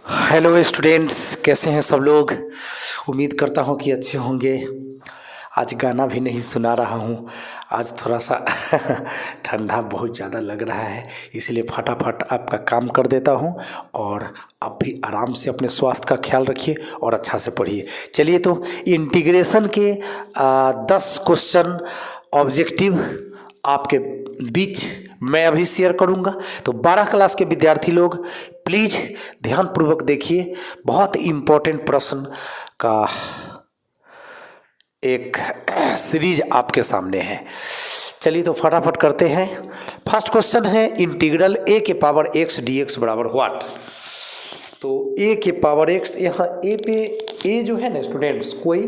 Hello students, कैसे हैं सब लोग। उम्मीद करता हूं कि अच्छे होंगे। आज गाना भी नहीं सुना रहा हूं। आज थोड़ा सा ठंडा बहुत ज़्यादा लग रहा है, इसलिए फटाफट आपका काम कर देता हूं। और आप भी आराम से अपने स्वास्थ्य का ख्याल रखिए और अच्छा से पढ़िए। चलिए, तो इंटीग्रेशन के 10 क्वेश्चन ऑब्जेक्टिव आपके बीच मैं अभी शेयर करूंगा। तो 12 क्लास के विद्यार्थी लोग प्लीज़ ध्यानपूर्वक देखिए। बहुत इम्पोर्टेंट प्रश्न का एक सीरीज आपके सामने है। चलिए, तो फटाफट करते हैं। फर्स्ट क्वेश्चन है इंटीग्रल ए के पावर एक्स डी एक्स बराबर व्हाट। तो ए के पावर एक्स, यहाँ ए पे ए जो है ना स्टूडेंट्स, कोई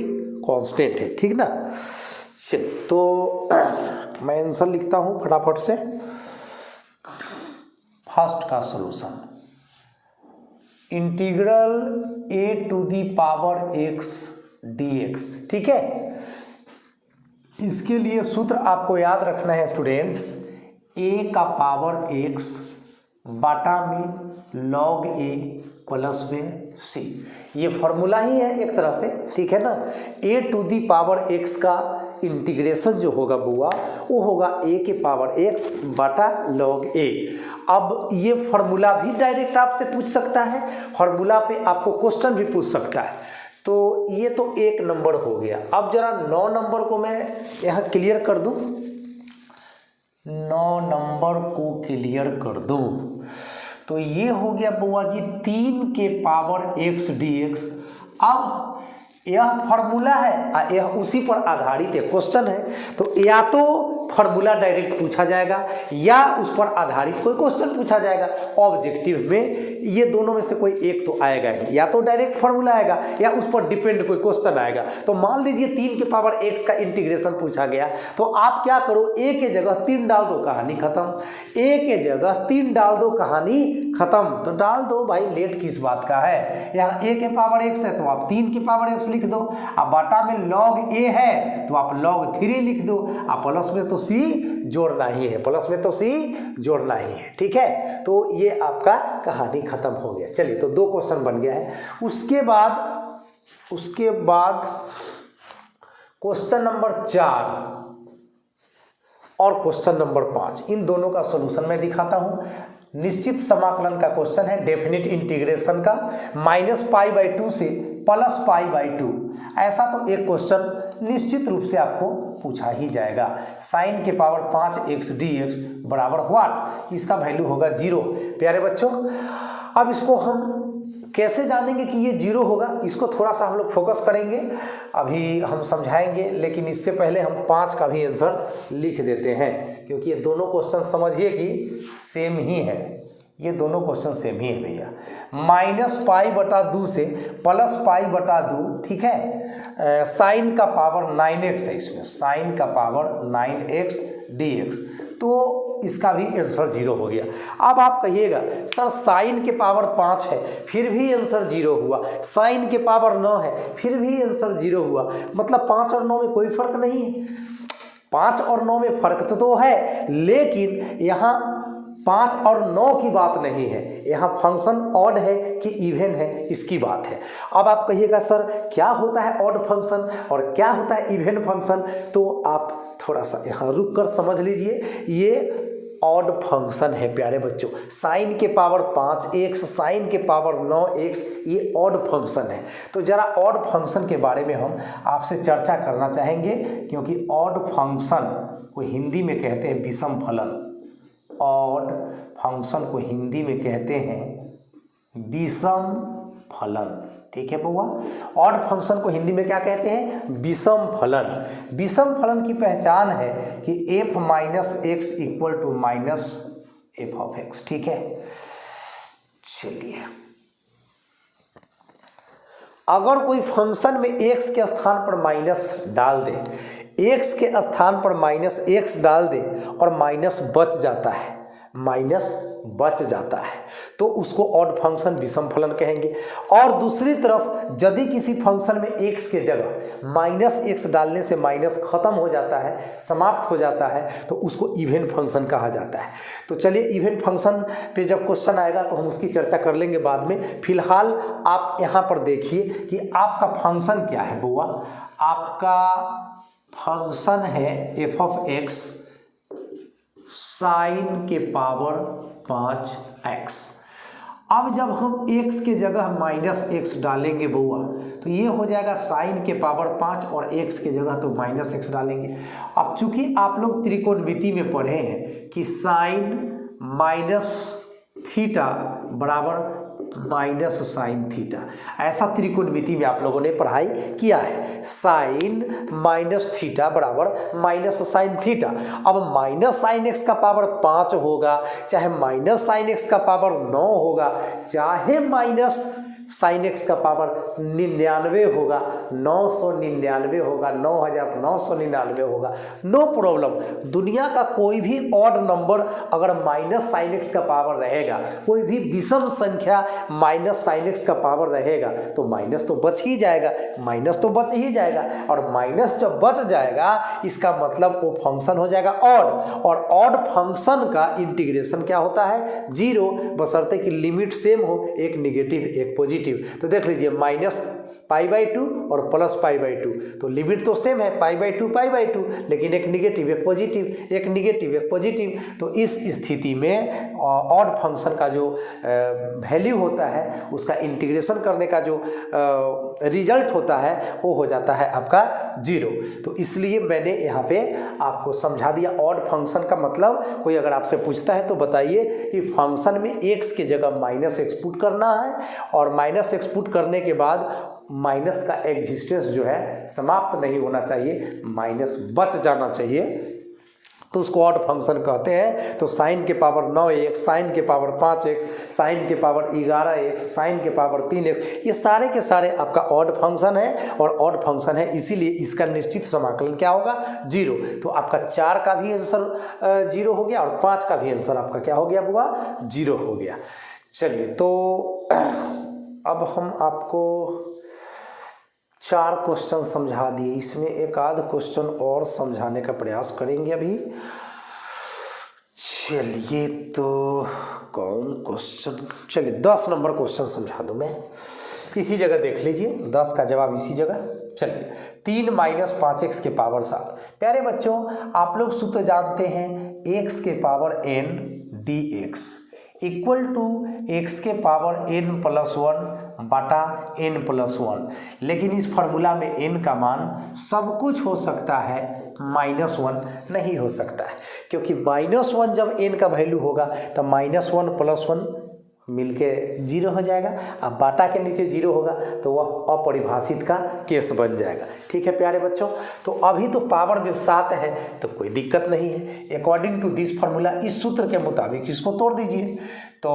कांस्टेंट है, ठीक ना। चलिए, तो मैं आंसर लिखता हूँ फटाफट से। फर्स्ट का solution integral a to the power x d x, ठीक है। इसके लिए सूत्र आपको याद रखना है स्टूडेंट्स, ए का पावर एक्स बाटा में लॉग ए प्लस में सी। ये फॉर्मूला ही है एक तरह से, ठीक है ना। ए टू दी पावर एक्स का इंटीग्रेशन जो होगा बुआ, वो होगा ए के पावर एक्स बटा लॉग ए। अब ये फॉर्मूला भी डायरेक्ट आपसे पूछ सकता है, फॉर्मूला पे आपको क्वेश्चन भी पूछ सकता है। तो ये तो 1 नंबर हो गया। अब जरा 9 नंबर को मैं यहाँ क्लियर कर दूँ, 9 नंबर को क्लियर कर दूँ। तो ये हो गया बुआ जी 3 के पावर एक्स डी एक्स। अब यह फॉर्मूला है, यह उसी पर आधारित है, क्वेश्चन है। तो या तो फॉर्मूला डायरेक्ट पूछा जाएगा या उस पर आधारित कोई क्वेश्चन पूछा जाएगा ऑब्जेक्टिव में। ये दोनों में से कोई एक तो आएगा ही, या तो डायरेक्ट फॉर्मूला आएगा या उस पर डिपेंड कोई क्वेश्चन आएगा। तो मान लीजिए 3 के पावर एक्स का इंटीग्रेशन पूछा गया, तो आप क्या करो, ए के जगह 3 डाल दो, कहानी खत्म। ए के जगह 3 डाल दो, कहानी खत्म। तो डाल दो भाई, लेट किस बात का है। यहाँ ए के पावर एक्स है तो आप 3 के पावर एक्स लिख दो, अब बाटा में लॉग ए है तो आप लॉग 3 लिख दो, आप प्लस में तो सी जोड़ना ही है, प्लस में तो सी जोड़ना ही है, ठीक है। तो ये आपका कहानी खत्म हो गया। चलिए, तो 2 क्वेश्चन बन गया है। उसके बाद क्वेश्चन नंबर 4 और क्वेश्चन नंबर 5, इन दोनों का सॉल्यूशन मैं दिखाता हूं। निश्चित समाकलन का क्वेश्चन है, डेफिनिट इंटीग्रेशन का, -π/2 से +π/2। ऐसा तो एक क्वेश्चन निश्चित रूप से आपको पूछा ही जाएगा। साइन के पावर 5 एक्स डी एक्स बराबर व्हाट, इसका वैल्यू होगा 0। प्यारे बच्चों, अब इसको हम कैसे जानेंगे कि ये 0 होगा, इसको थोड़ा सा हम लोग फोकस करेंगे, अभी हम समझाएंगे। लेकिन इससे पहले हम 5 का भी आंसर लिख देते हैं, क्योंकि ये दोनों क्वेश्चन समझिए कि सेम ही है, ये दोनों क्वेश्चन सेम ही है भैया। -π/2 से +π/2, ठीक है। साइन का पावर 9x है इसमें, साइन का पावर 9x dx, तो इसका भी आंसर 0 हो गया। अब आप कहिएगा सर साइन के पावर 5 है फिर भी आंसर 0 हुआ, साइन के पावर 9 है फिर भी आंसर 0 हुआ, मतलब 5 और 9 में कोई फर्क नहीं है। 5 और 9 में फर्क तो है, लेकिन यहाँ 5 और 9 की बात नहीं है, यहाँ फंक्शन ऑड है कि इवन है, इसकी बात है। अब आप कहिएगा सर क्या होता है ऑड फंक्शन और क्या होता है इवन फंक्शन, तो आप थोड़ा सा यहाँ रुक कर समझ लीजिए। ये ऑड फंक्शन है प्यारे बच्चों, साइन के पावर 5x, साइन के पावर 9x, ये ऑड फंक्शन है। तो जरा ऑड फंक्शन के बारे में हम आपसे चर्चा करना चाहेंगे, क्योंकि ऑड फंक्शन को हिंदी में कहते हैं विषम फलन। ऑड फंक्शन को हिंदी में कहते हैं विषम फलन, ठीक है बुआ। ऑड फंक्शन को हिंदी में क्या कहते हैं, विषम फलन। विषम फलन की पहचान है कि f - x = -f of x, ठीक है। चलिए, अगर कोई फंक्शन में x के स्थान पर माइनस डाल दे, x के स्थान पर -x डाल दे और माइनस बच जाता है, माइनस बच जाता है, तो उसको ऑड फंक्शन विषम फलन कहेंगे। और दूसरी तरफ यदि किसी फंक्शन में x के जगह माइनस एक्स डालने से माइनस खत्म हो जाता है, समाप्त हो जाता है, तो उसको इवन फंक्शन कहा जाता है। तो चलिए इवन फंक्शन पे जब क्वेश्चन आएगा तो हम उसकी चर्चा कर लेंगे बाद में। फिलहाल आप यहाँ पर देखिए कि आपका फंक्शन क्या है बुआ। आपका फंक्शन है एफ ऑफ एक्स साइन के पावर 5x। अब जब हम x के जगह माइनस एक्स डालेंगे बउआ तो ये हो जाएगा साइन के पावर 5 और x के जगह तो माइनस एक्स डालेंगे। अब चूंकि आप लोग त्रिकोणमिति में पढ़े हैं कि साइन माइनस थीटा बराबर माइनस साइन थीटा, ऐसा त्रिकोणमिति में आप लोगों ने पढ़ाई किया है। साइन माइनस थीटा बराबर माइनस साइन थीटा। अब माइनस साइन एक्स का पावर 5 होगा, चाहे माइनस साइन एक्स का पावर 9 होगा, चाहे माइनस साइन एक्स का पावर 99 होगा, 999 होगा, 9999 होगा, नो प्रॉब्लम। दुनिया का कोई भी ऑड नंबर अगर माइनस साइन एक्स का पावर रहेगा, कोई भी विषम संख्या माइनस साइन एक्स का पावर रहेगा, तो माइनस तो बच ही जाएगा, माइनस तो बच ही जाएगा। और माइनस जब बच जाएगा इसका मतलब वो फंक्शन हो जाएगा ऑड, और ऑड फंक्शन का इंटीग्रेशन क्या होता है? 0, बशर्ते कि लिमिट सेम हो, एक निगेटिव एक पॉजिटिव। तो देख लीजिए माइनस π/2 और प्लस π/2, तो लिमिट तो सेम है π/2 π/2, लेकिन एक निगेटिव एक पॉजिटिव, एक निगेटिव एक पॉजिटिव। तो इस स्थिति में ऑड फंक्शन का जो वैल्यू होता है उसका इंटीग्रेशन करने का जो रिजल्ट होता है वो हो जाता है आपका 0। तो इसलिए मैंने यहाँ पे आपको समझा दिया ऑड फंक्शन का मतलब। कोई अगर आपसे पूछता है तो बताइए कि फंक्शन में x के जगह माइनस एक्स पुट करना है, और माइनस एक्स पुट करने के बाद माइनस का एग्जिस्टेंस जो है समाप्त नहीं होना चाहिए, माइनस बच जाना चाहिए, तो उसको ऑड फंक्शन कहते हैं। तो साइन के पावर 9x, साइन के पावर 5x, साइन के पावर 11x, साइन के पावर 3x, ये सारे के सारे आपका ऑड फंक्शन है, और ऑड फंक्शन है इसीलिए इसका निश्चित समाकलन क्या होगा? 0। तो आपका 4 का भी आंसर 0 हो गया, और 5 का भी आंसर आपका क्या हो गया बुआ? 0 हो गया। चलिए, तो अब हम आपको 4 क्वेश्चन समझा दिए, इसमें एक आध क्वेश्चन और समझाने का प्रयास करेंगे अभी। चलिए, तो कौन क्वेश्चन? चलिए 10 नंबर क्वेश्चन समझा दूं मैं, इसी जगह देख लीजिए, 10 का जवाब इसी जगह। चलिए, 3 - 5x के पावर 7। प्यारे बच्चों, आप लोग सूत्र जानते हैं, x के power n dx equal to x के पावर n+1 बटा n+1। लेकिन इस फार्मूला में n का मान सब कुछ हो सकता है, -1 नहीं हो सकता है, क्योंकि -1 जब n का वैल्यू होगा तब -1 + 1 मिलके 0 हो जाएगा। अब बाटा के नीचे 0 होगा तो वह अपरिभाषित का केस बन जाएगा। ठीक है प्यारे बच्चों, तो अभी तो पावर में 7 है तो कोई दिक्कत नहीं है। अकॉर्डिंग टू दिस फार्मूला, इस सूत्र के मुताबिक इसको तोड़ दीजिए। तो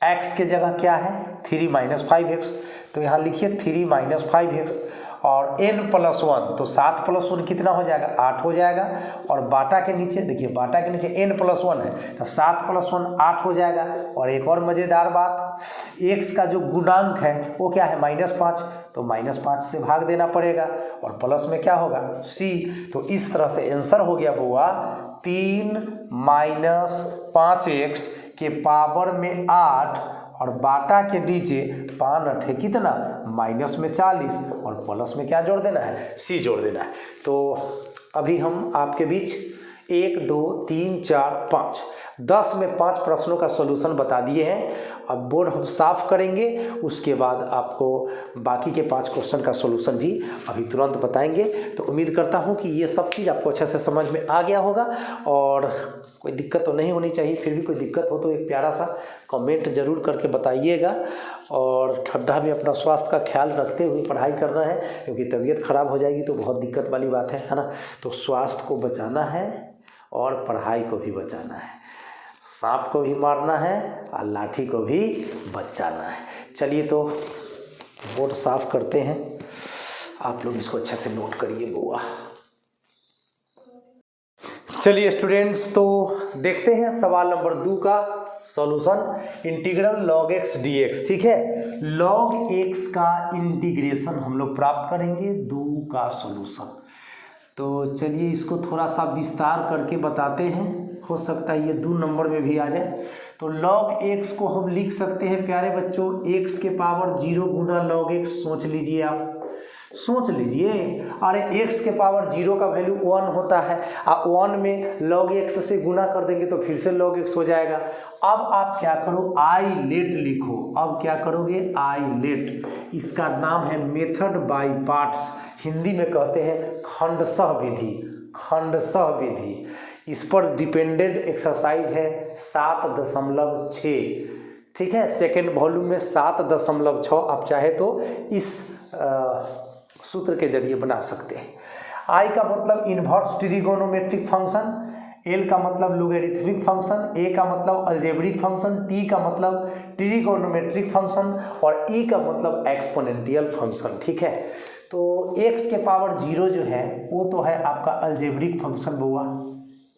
x के जगह क्या है? 3 - 5x, तो यहाँ लिखिए 3 - 5x, और n+1 तो 7 + 1 कितना हो जाएगा? 8 हो जाएगा। और बाटा के नीचे देखिए, बाटा के नीचे n+1 है तो 7 + 1 8 हो जाएगा। और एक और मज़ेदार बात, x का जो गुणांक है वो क्या है? -5, तो -5 से भाग देना पड़ेगा, और प्लस में क्या होगा? c। तो इस तरह से आंसर हो गया बुआ 3 - 5x के पावर में 8, और बाटा के नीचे 5 8 है कितना? माइनस में 40, और प्लस में क्या जोड़ देना है? c जोड़ देना है। तो अभी हम आपके बीच 1 2 3 4 5 10 में 5 प्रश्नों का सॉल्यूशन बता दिए हैं। अब बोर्ड हम साफ करेंगे, उसके बाद आपको बाकी के 5 क्वेश्चन का सॉल्यूशन भी अभी तुरंत बताएंगे। तो उम्मीद करता हूं कि ये सब चीज़ आपको अच्छे से समझ में आ गया होगा, और कोई दिक्कत तो नहीं होनी चाहिए। फिर भी कोई दिक्कत हो तो एक प्यारा सा कमेंट जरूर करके बताइएगा। और ठंडा में अपना स्वास्थ्य का ख्याल रखते हुए पढ़ाई करना है, क्योंकि तबीयत खराब हो जाएगी तो बहुत दिक्कत वाली बात है ना। तो स्वास्थ्य को बचाना है और पढ़ाई को भी बचाना है, सांप को भी मारना है और लाठी को भी बचाना है। चलिए, तो बोर्ड साफ करते हैं, आप लोग इसको अच्छे से नोट करिए बुआ। चलिए स्टूडेंट्स, तो देखते हैं सवाल नंबर 2 का solution. Integral log x dx, ठीक है। log x का इंटीग्रेशन हम लोग प्राप्त करेंगे 2 का सॉल्यूशन। तो चलिए इसको थोड़ा सा विस्तार करके बताते हैं, हो सकता है ये 2 नंबर में भी आ जाए। तो log x को हम लिख सकते हैं प्यारे बच्चों x के पावर 0 गुना log x। सोच लीजिए, आप सोच लीजिए, अरे x के पावर 0 का वैल्यू 1 होता है, 1 में log x से गुना कर देंगे तो फिर से log x हो जाएगा। अब आप क्या करो, आई लेट लिखो। अब क्या करोगे, आई लेट, इसका नाम है मेथड बाय पार्ट्स, हिंदी में कहते हैं खंडशः विधि। खंडशः विधि, इस पर डिपेंडेंट एक्सरसाइज है 7.6, ठीक है। सेकेंड वॉल्यूम में 7.6 आप चाहे तो इस सूत्र के जरिए बना सकते हैं। आई का मतलब इन्वर्स ट्रिगोनोमेट्रिक फंक्शन, एल का मतलब लोगरिथमिक फंक्शन, ए का मतलब अलजेब्रिक फंक्शन, टी का मतलब ट्रिगोनोमेट्रिक फंक्शन और ई का मतलब एक्सपोनेंशियल फंक्शन, ठीक है। तो x के पावर 0 जो है वो तो है आपका अलजेब्रिक फंक्शन बुआ,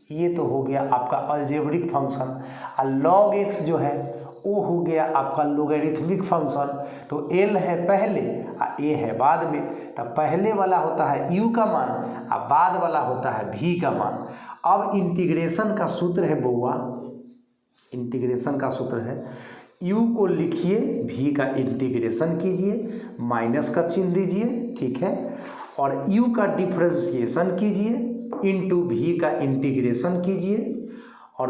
ये तो हो गया आपका अलजेब्रिक फंक्शन। और log x जो है वो हो गया आपका लोगरिथमिक फंक्शन। तो l है पहले और a है बाद में, तो पहले वाला होता है u का मान और बाद वाला होता है v का मान। अब इंटीग्रेशन का सूत्र है बउआ, इंटीग्रेशन का सूत्र है u को लिखिए, v का इंटीग्रेशन कीजिए, माइनस का चिन्ह दीजिए, ठीक है, और u का डिफरेंशिएशन कीजिए इंटू v का इंटीग्रेशन कीजिए और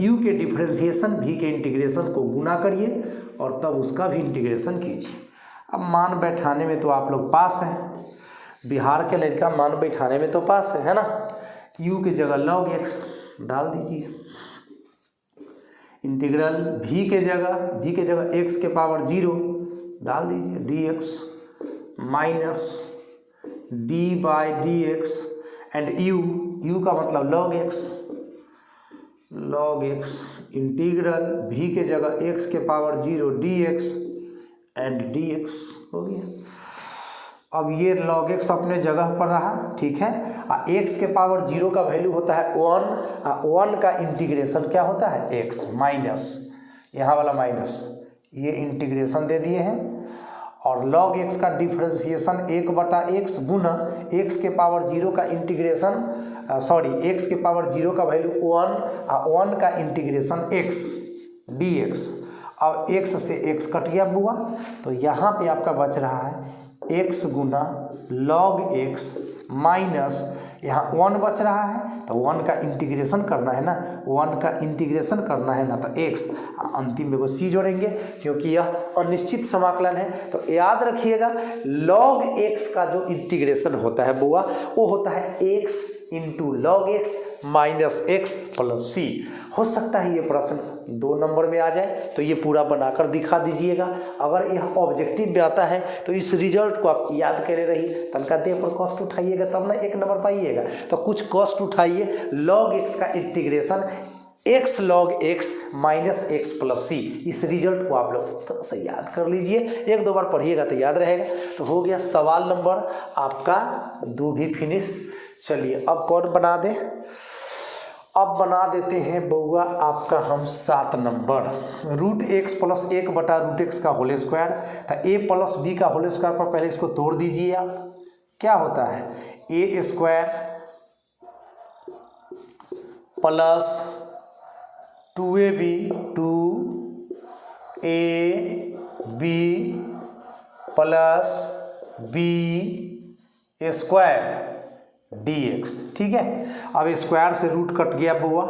u के डिफरेंशिएशन v के इंटीग्रेशन को गुना करिए और तब उसका भी इंटीग्रेशन कीजिए। अब मान बैठाने में तो आप लोग पास हैं, बिहार के लड़का मान बैठाने में तो पास है ना। u की जगह log x डाल दीजिए, इंटीग्रल v के जगह x के पावर 0 डाल दीजिए, dx minus d by dx and u का मतलब log x इंटीग्रल v के जगह x के पावर 0 dx एंड dx हो गया। अब ये log x अपने जगह पर रहा, ठीक है। और x के पावर 0 का वैल्यू होता है 1, 1 का इंटीग्रेशन क्या होता है x माइनस, यहाँ वाला माइनस, ये इंटीग्रेशन दे दिए हैं। और log x का डिफरेंशिएशन 1/x गुना x के पावर 0 का इंटीग्रेशन x के पावर 0 का वैल्यू 1 और 1 का इंटीग्रेशन x dx। अब x से x कट गया बुआ, तो यहाँ पे आपका बच रहा है x गुना log x माइनस यहाँ 1 बच रहा है, तो 1 का इंटीग्रेशन करना है ना, 1 का इंटीग्रेशन करना है ना, तो x अंतिम में वो c जोड़ेंगे क्योंकि यह अनिश्चित समाकलन है। तो याद रखिएगा log x का जो इंटीग्रेशन होता है बुआ वो होता है x into log x minus x plus c। हो सकता है ये प्रश्न 2 नंबर में आ जाए, तो ये पूरा बनाकर दिखा दीजिएगा। अगर यह ऑब्जेक्टिव में आता है तो इस रिजल्ट को आप याद करे रहिए, तनका देह पर कॉस्ट उठाइएगा तब ना 1 नंबर पाइएगा। तो कुछ कॉस्ट उठाइए, log x का integration x log x minus x plus c, इस रिजल्ट को आप लोग थोड़ा सा याद कर लीजिए, 1-2 बार पढ़िएगा तो याद रहेगा। तो हो गया सवाल नंबर आपका 2 भी फिनिश। चलिए अब कौन बना दे, अब बना देते हैं बउआ आपका हम 7 नंबर। √x प्लस 1/√x का होल स्क्वायर, तो a प्लस b का होल स्क्वायर पर पहले इसको तोड़ दीजिए आप, क्या होता है a square plus 2ab 2ab plus b square dx, ठीक है। अब स्क्वायर से रूट कट गया बुआ,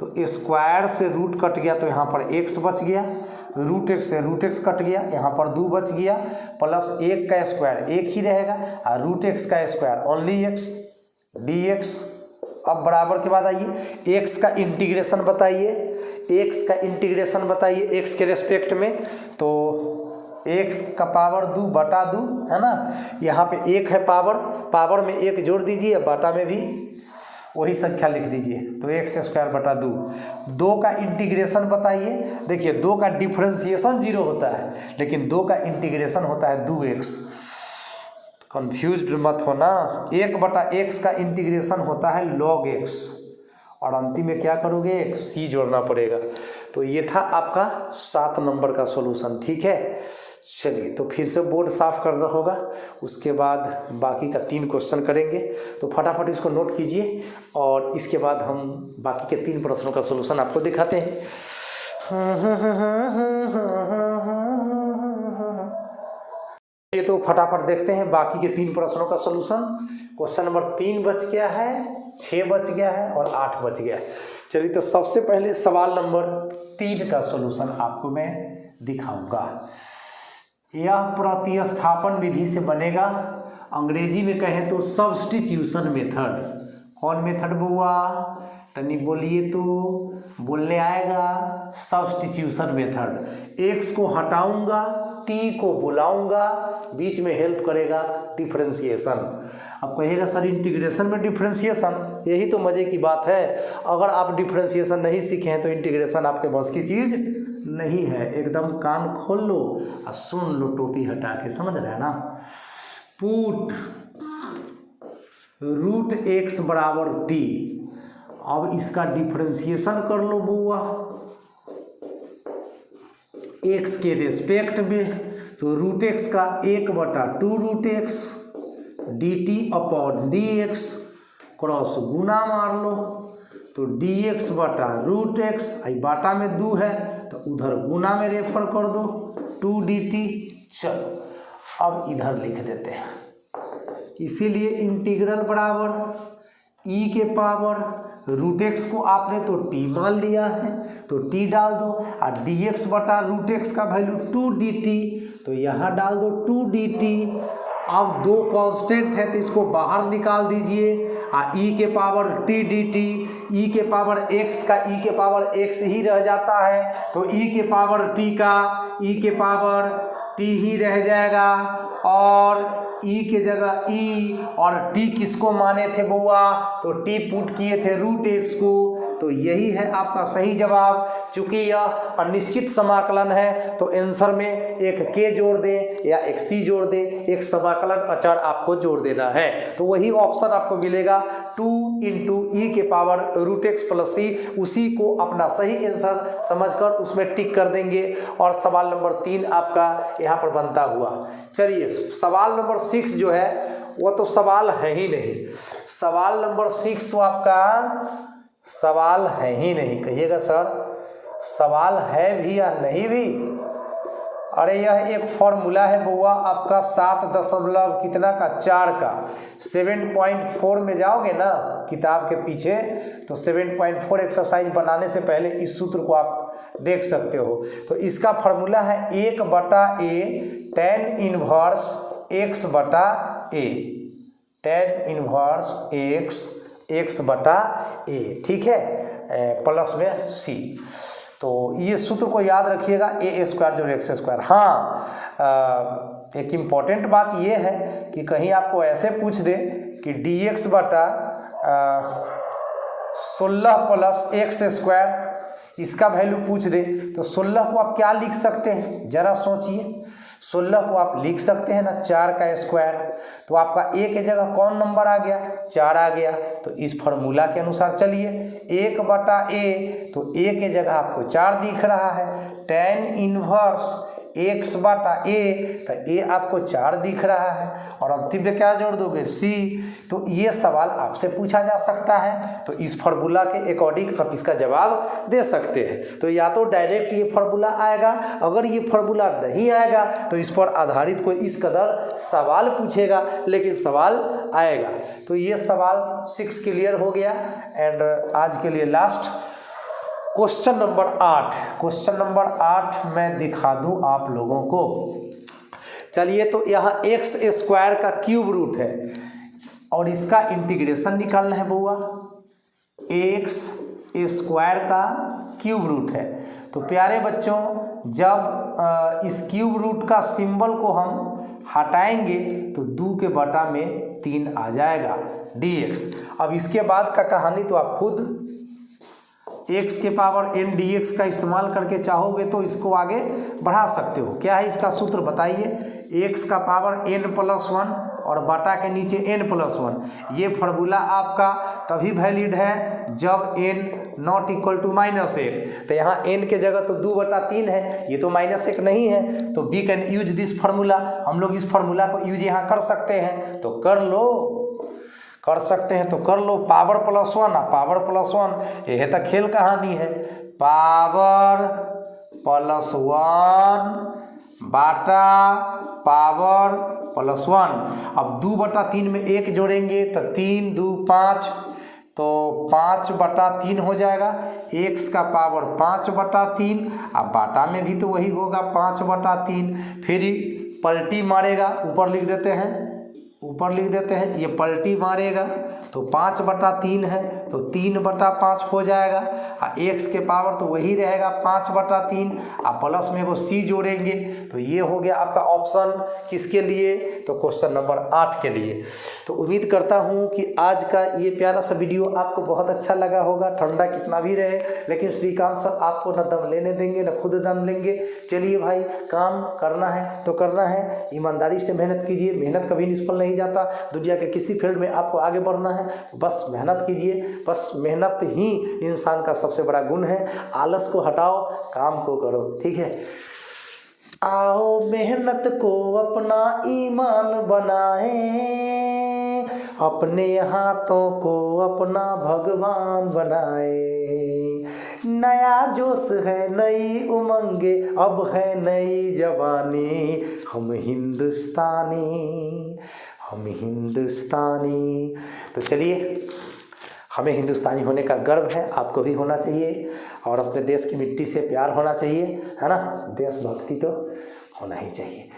तो स्क्वायर से रूट कट गया तो यहाँ पर x बच गया, √x से √x कट गया, यहाँ पर 2 बच गया, प्लस 1 का स्क्वायर 1 ही रहेगा और √x का स्क्वायर ओनली x dx। अब बराबर के बाद आइए x का इंटीग्रेशन बताइए, x का इंटीग्रेशन बताइए x के रेस्पेक्ट में, तो x का पावर 2 बटा 2 है ना, यहाँ पे 1 है पावर में 1 जोड़ दीजिए, बाटा में भी वही संख्या लिख दीजिए, तो x² बटा 2 का इंटीग्रेशन बताइए। देखिए 2 का डिफरेंशिएशन 0 होता है लेकिन 2 का इंटीग्रेशन होता है 2x, कंफ्यूज्ड मत होना। 1/x का इंटीग्रेशन होता है log x, और अंतिम में क्या करोगे, एक सी जोड़ना पड़ेगा। तो ये था आपका 7 नंबर का सॉल्यूशन। ठीक है, चलिए तो फिर से बोर्ड साफ करना होगा, उसके बाद बाकी का 3 क्वेश्चन करेंगे। तो फटाफट इसको नोट कीजिए और इसके बाद हम बाकी के 3 प्रश्नों का सॉल्यूशन आपको दिखाते हैं। ये तो फटाफट देखते हैं बाकी के 3 प्रश्नों का सॉल्यूशन। क्वेश्चन नंबर 3 बच गया है, 6 बच गया है और 8 बच गया है। चलिए तो सबसे पहले सवाल नंबर 3 का सॉल्यूशन आपको मैं दिखाऊंगा। यह प्रतिस्थापन विधि से बनेगा, अंग्रेजी में कहें तो सब्स्टिट्यूशन मेथड। कौन मेथड बुआ, तनी बोलिए तो बोलने आएगा, सब्स्टिट्यूशन मेथड। एक्स को हटाऊंगा, टी को बुलाऊंगा, बीच में हेल्प करेगा डिफरेंशिएशन। अब कहिएगा सर इंटीग्रेशन में डिफरेंशिएशन, यही तो मज़े की बात है। अगर आप डिफरेंशिएशन नहीं सीखे हैं तो इंटीग्रेशन आपके बस की चीज़ नहीं है। एकदम कान खोल लो और सुन लो टोपी हटा के, समझ रहे हैं ना। पुट रूट एक्स बराबर टी, अब इसका डिफरेंशिएशन कर लो बुआ एक्स के रेस्पेक्ट में। तो रूट एक्स का 1/2 root X D T upon D X, cross गुना मार लो तो डी एक्स बटा रूट एक्स, आई बाटा में 2 है तो उधर गुना में रेफर कर दो 2 डी टी। चलो अब इधर लिख देते हैं, इसीलिए इंटीग्रल बराबर ई के पावर रूट एक्स को आपने तो टी मान लिया है तो टी डाल दो, और डी एक्स बटा रूट एक्स का वैल्यू 2 डी टी, तो यहाँ डाल दो 2 डी टी। अब 2 कांस्टेंट है तो इसको बाहर निकाल दीजिए, और ई के पावर टी डी टी, ई के पावर एक्स का ई के पावर एक्स ही रह जाता है, तो ई के पावर टी का ई के पावर टी ही रह जाएगा, और ई के जगह ई, और टी किसको माने थे बुआ, तो टी पुट किए थे रूट एक्स को। तो यही है आपका सही जवाब। चूंकि यह अनिश्चित समाकलन है तो आंसर में एक के जोड़ दें या एक सी जोड़ दें, एक समाकलन अचर आपको जोड़ देना है। तो वही ऑप्शन आपको मिलेगा 2 × ई के पावर रूट एक्स प्लस सी, उसी को अपना सही आंसर समझकर उसमें टिक कर देंगे और सवाल नंबर 3 आपका यहाँ पर बनता हुआ। चलिए सवाल नंबर 6 जो है वो तो सवाल है ही नहीं, सवाल नंबर 6 तो आपका सवाल है ही नहीं। कहिएगा सर सवाल है भी या नहीं भी। अरे यह एक फॉर्मूला है बुआ आपका 7 दशमलव कितना का 4 का 7.4 में जाओगे ना किताब के पीछे, तो 7.4 एक्सरसाइज बनाने से पहले इस सूत्र को आप देख सकते हो। तो इसका फॉर्मूला है 1/a tan इनवर्स x बटा a, tan इनवर्स x बटा a, ठीक है, प्लस में c। तो ये सूत्र को याद रखिएगा, a² जो x²। हाँ एक इम्पॉर्टेंट बात ये है कि कहीं आपको ऐसे पूछ दे कि dx बटा 16 प्लस x², इसका वैल्यू पूछ दे तो 16 को आप क्या लिख सकते हैं, जरा सोचिए। 16 को आप लिख सकते हैं ना 4 का स्क्वायर, तो आपका a के जगह कौन नंबर आ गया, 4 आ गया। तो इस फार्मूला के अनुसार चलिए 1/a, तो a के जगह आपको 4 दिख रहा है, tan इनवर्स x बटा a, तो a आपको 4 दिख रहा है, और अंतिम में क्या जोड़ दोगे c। तो ये सवाल आपसे पूछा जा सकता है, तो इस फार्मूला के अकॉर्डिंग आप इसका जवाब दे सकते हैं। तो या तो डायरेक्ट ये फार्मूला आएगा, अगर ये फार्मूला नहीं आएगा तो इस पर आधारित कोई इस कदर सवाल पूछेगा, लेकिन सवाल आएगा। तो ये सवाल 6 क्लियर हो गया। एंड आज के लिए last question number 8, question number 8 मैं दिखा दूं आप लोगों को। चलिए तो यहाँ x² का क्यूब रूट है और इसका इंटीग्रेशन निकालना है बुआ, x² का क्यूब रूट है। तो प्यारे बच्चों जब इस क्यूब रूट का सिंबल को हम हटाएंगे तो 2 के बटा में 3 आ जाएगा dx। अब इसके बाद का कहानी तो आप खुद x के पावर n dx का इस्तेमाल करके चाहोगे तो इसको आगे बढ़ा सकते हो। क्या है इसका सूत्र बताइए, x का पावर n+1 और बटा के नीचे n+1। ये फार्मूला आपका तभी वैलिड है जब n नॉट इक्वल टू -1। तो यहाँ n के जगह तो 2/3 है, ये तो -1 नहीं है, तो we can use this formula. हम लोग इस फार्मूला को यूज यहाँ कर सकते हैं, तो कर सकते हैं, तो कर लो। पावर +1 पावर +1 यह तो खेल कहानी है। पावर +1 बाटा पावर +1। अब 2/3 में 1 जोड़ेंगे तो 3 2 5, तो 5/3 हो जाएगा। x का पावर 5/3। अब बाटा में भी तो वही होगा 5/3। फिर पलटी मारेगा, ऊपर लिख देते हैं, ये पलटी मारेगा तो 5/3 है, तो 3/5 हो जाएगा। और x के पावर तो वही रहेगा 5/3। आप प्लस में वो c जोड़ेंगे, तो ये हो गया आपका ऑप्शन किसके लिए, तो क्वेश्चन नंबर 8 के लिए। तो उम्मीद करता हूँ कि आज का ये प्यारा सा वीडियो आपको बहुत अच्छा लगा होगा। ठंडा कितना भी रहे, लेकिन श्रीकांत सर आपको न दम लेने देंगे न खुद दम लेंगे। चलिए भाई, काम करना है तो करना है, ईमानदारी से मेहनत कीजिए। मेहनत कभी निष्फल नहीं जाता। दुनिया के किसी फील्ड में आपको आगे बढ़ना है तो बस मेहनत कीजिए। बस मेहनत ही इंसान का सबसे बड़ा गुण है। आलस को हटाओ, काम को करो, ठीक है। आओ मेहनत को अपना ईमान बनाए, अपने हाथों को अपना भगवान बनाए। नया जोश है, नई उमंगे, अब है नई जवानी। हम हिंदुस्तानी। तो चलिए, हमें हिंदुस्तानी होने का गर्व है, आपको भी होना चाहिए, और अपने देश की मिट्टी से प्यार होना चाहिए, है ना। देशभक्ति तो होना ही चाहिए।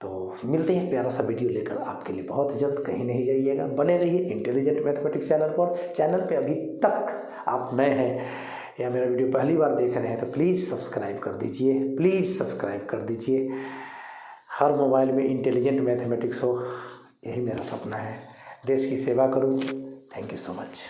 तो मिलते हैं प्यारा सा वीडियो लेकर आपके लिए बहुत जल्द। कहीं नहीं जाइएगा, बने रहिए इंटेलिजेंट मैथमेटिक्स चैनल पर। चैनल पे अभी तक आप नए हैं या मेरा वीडियो पहली बार देख रहे हैं तो प्लीज़ सब्सक्राइब कर दीजिए। हर मोबाइल में इंटेलिजेंट मैथमेटिक्स हो, यही मेरा सपना है। देश की सेवा करूँ। Thank you so much.